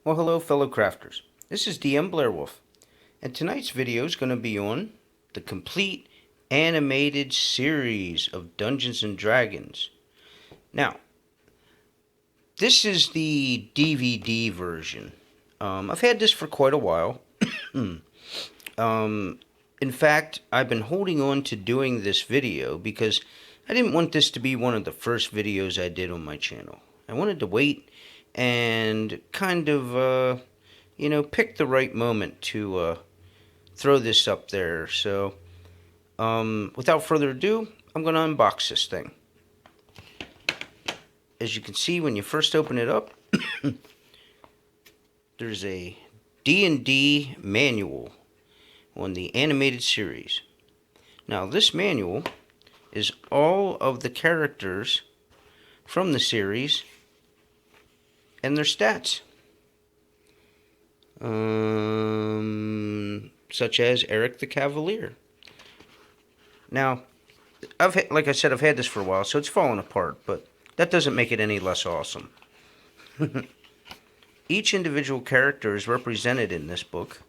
Well, hello, fellow crafters. This is DM Blairwolf, and tonight's video is going to be on the complete animated series of Dungeons and Dragons. Now, this is the DVD version. I've had this for quite a while. In fact, I've been holding on to doing this video because I didn't want this to be one of the first videos I did on my channel. I wanted to wait and kind of, pick the right moment to throw this up there. So, without further ado, I'm going to unbox this thing. As you can see, when you first open it up, there's a D&D manual on the animated series. Now, this manual is all of the characters from the series and their stats. Such as Eric the Cavalier. Now, like I said, I've had this for a while, so it's fallen apart, but that doesn't make it any less awesome. Each individual character is represented in this book,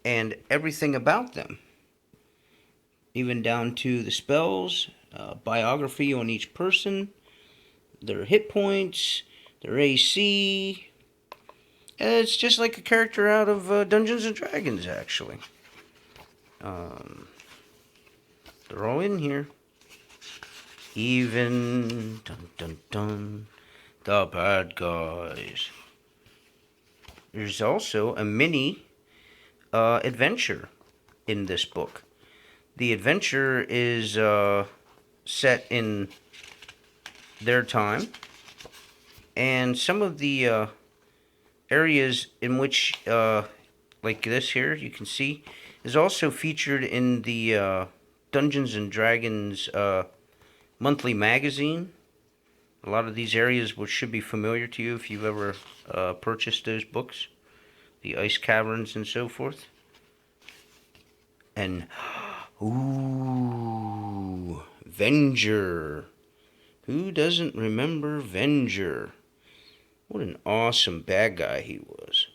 and everything about them, even down to the spells, biography on each person, their hit points, their AC. It's just like a character out of Dungeons and Dragons, actually. They're all in here. Even, dun dun dun, the bad guys. There's also a mini adventure in this book. The adventure is set in their time, and some of the areas in which, like this here, you can see, is also featured in the Dungeons and Dragons monthly magazine. A lot of these areas which should be familiar to you if you've ever purchased those books. The ice caverns and so forth. And, ooh, Venger. Who doesn't remember Venger? What an awesome bad guy he was.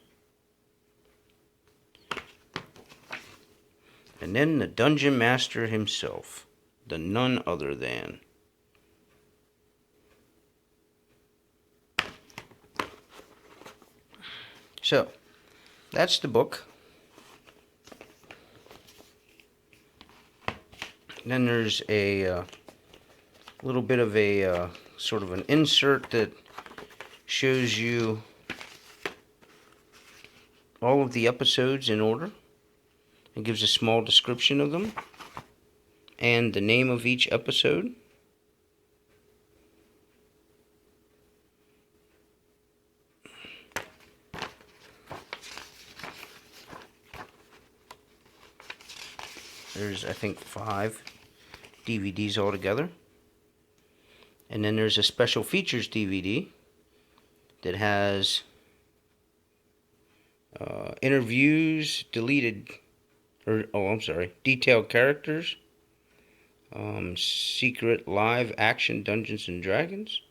And then the Dungeon Master himself, the none other than. So, that's the book. Then there's a little bit of a sort of an insert that shows you all of the episodes in order. It gives a small description of them and the name of each episode. There's, I think, 5 DVDs altogether. And then there's a special features DVD that has interviews, detailed characters, secret live action Dungeons and Dragons,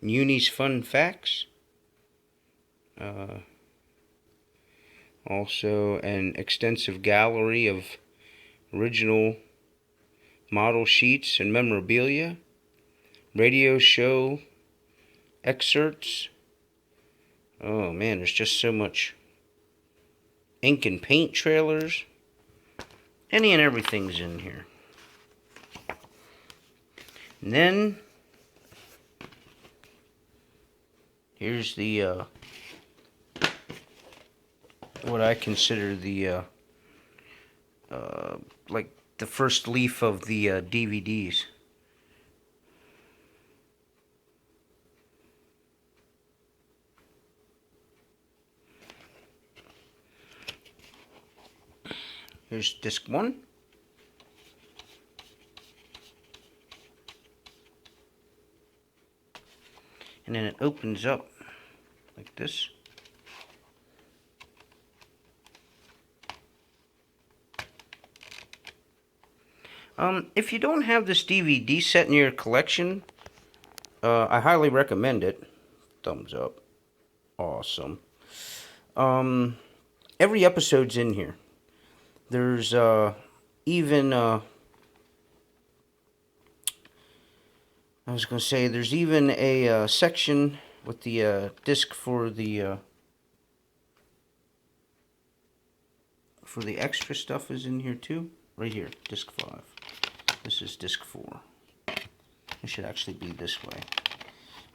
Uni's fun facts, also an extensive gallery of original model sheets and memorabilia, radio show excerpts. Oh man, there's just so much. Ink and paint trailers. Any and everything's in here. And then here's the what I consider the like the first leaf of the DVDs. Here's disc 1. And then it opens up like this. If you don't have this DVD set in your collection, I highly recommend it. Thumbs up. Awesome. Every episode's in here. There's even I was gonna say there's even a section with the disc for the extra stuff is in here too. Right here, disc 5. This is disc 4. It should actually be this way.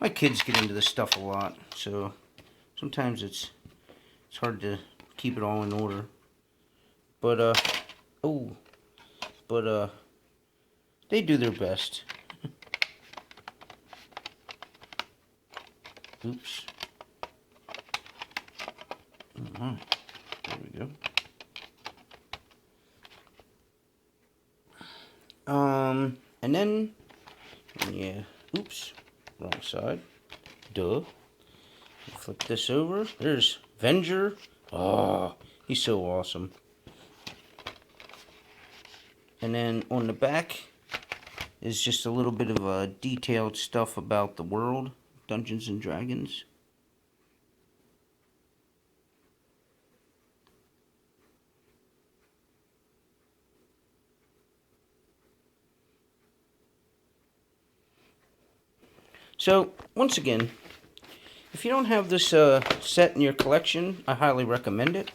My kids get into this stuff a lot, so sometimes it's hard to keep it all in order. But they do their best. Oops. Alright, there we go. And then, yeah, oops, wrong side. Duh. Flip this over. There's Venger. Oh, he's so awesome. And then on the back is just a little bit of detailed stuff about the world, Dungeons and Dragons. So, once again, if you don't have this set in your collection, I highly recommend it.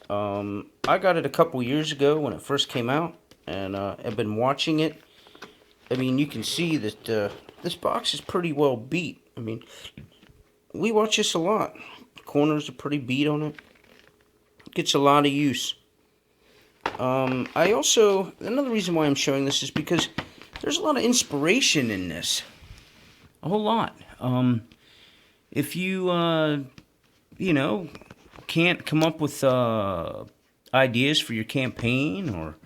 I got it a couple years ago when it first came out, and I've been watching it. I mean, you can see that this box is pretty well beat. I mean, we watch this a lot. The corners are pretty beat on it. It gets a lot of use. I also, another reason why I'm showing this is because there's a lot of inspiration in this. A whole lot. If you, you know, can't come up with ideas for your campaign or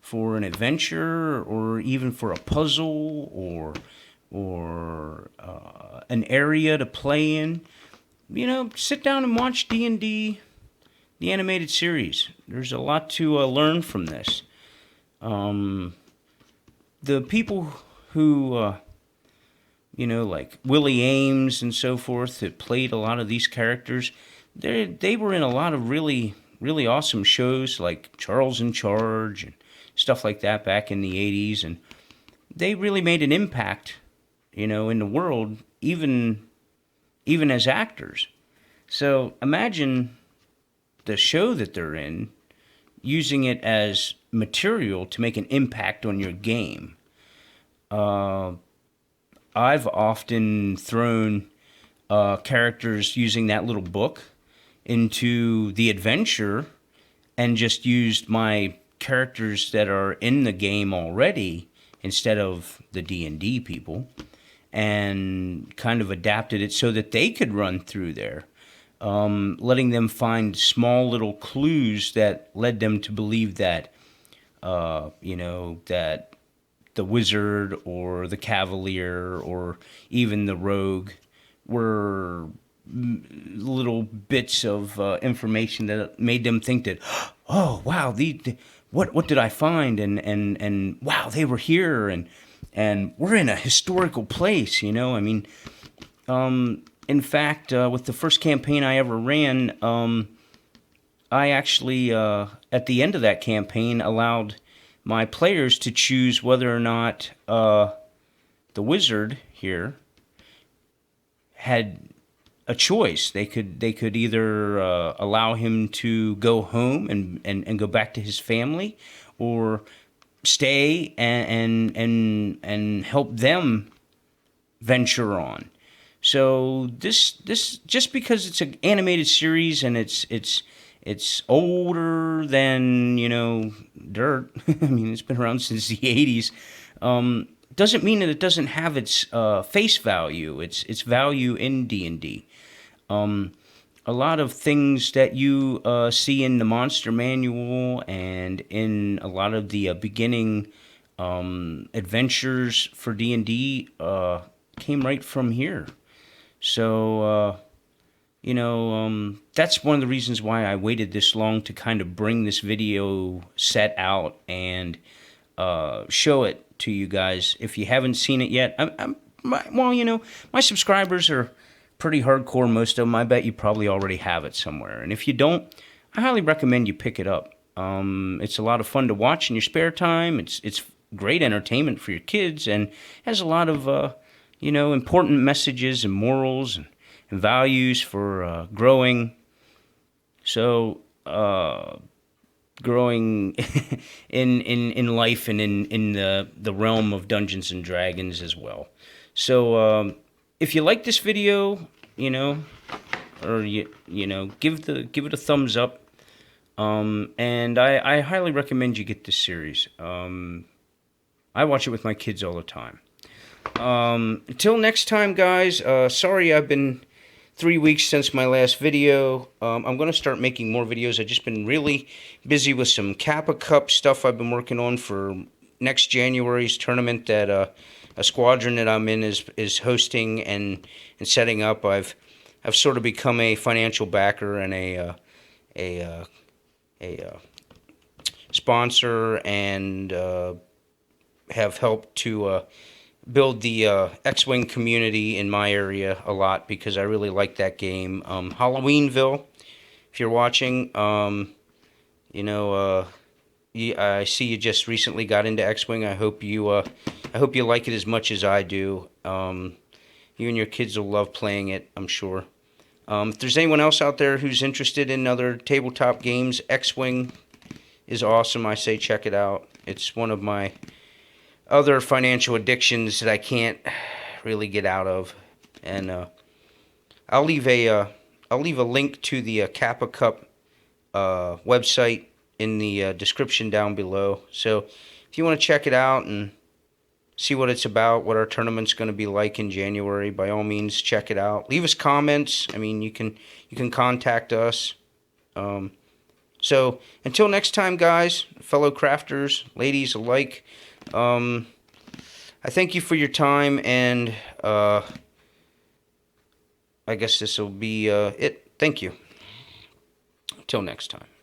for an adventure or even for a puzzle or an area to play in, you know, sit down and watch D&D The Animated Series. There's a lot to learn from this. The people who... you know, like Willie Ames and so forth, that played a lot of these characters. They were in a lot of really, really awesome shows like Charles in Charge and stuff like that back in the 80s. And they really made an impact, you know, in the world, even as actors. So imagine the show that they're in, using it as material to make an impact on your game. I've often thrown characters using that little book into the adventure and just used my characters that are in the game already instead of the D&D people, and kind of adapted it so that they could run through there, letting them find small little clues that led them to believe that, you know, that the wizard or the cavalier or even the rogue were little bits of information that made them think that, oh wow, what did I find, and wow, they were here, and we're in a historical place, you know. I mean, in fact, with the first campaign I ever ran, I actually at the end of that campaign allowed my players to choose whether or not the wizard here had a choice. They could either allow him to go home and go back to his family, or stay and help them venture on. So this just because it's an animated series and it's older than, you know, dirt. I mean, it's been around since the 80s. Doesn't mean that it doesn't have its face value, its value in D&D. A lot of things that you see in the Monster Manual and in a lot of the beginning adventures for D&D came right from here. So, you know, that's one of the reasons why I waited this long to kind of bring this video set out and show it to you guys. If you haven't seen it yet, I'm well, my subscribers are pretty hardcore, most of them. I bet you probably already have it somewhere. And if you don't, I highly recommend you pick it up. It's a lot of fun to watch in your spare time. It's great entertainment for your kids, and has a lot of important messages and morals and values for growing. So growing in life and in the realm of Dungeons and Dragons as well. So if you like this video, or give it a thumbs up. And I highly recommend you get this series. I watch it with my kids all the time. Until next time, guys. Sorry I've been 3 weeks since my last video. I'm going to start making more videos. I've just been really busy with some Kappa Cup stuff I've been working on for next January's tournament that a squadron that I'm in is hosting and setting up. I've sort of become a financial backer and a sponsor, and have helped to build the X-Wing community in my area a lot, because I really like that game. Halloweenville, if you're watching, I see you just recently got into X-Wing. I hope you like it as much as I do. You and your kids will love playing it, I'm sure. If there's anyone else out there who's interested in other tabletop games, X-Wing is awesome. I say check it out. It's one of my other financial addictions that I can't really get out of. And I'll leave a link to the Kappa Cup website in the description down below. So if you want to check it out and see what it's about, what our tournament's going to be like in January, by all means, check it out. Leave us comments. I mean, you can contact us. So until next time, guys, fellow crafters, ladies alike, I thank you for your time, and I guess this will be it. Thank you. Until next time.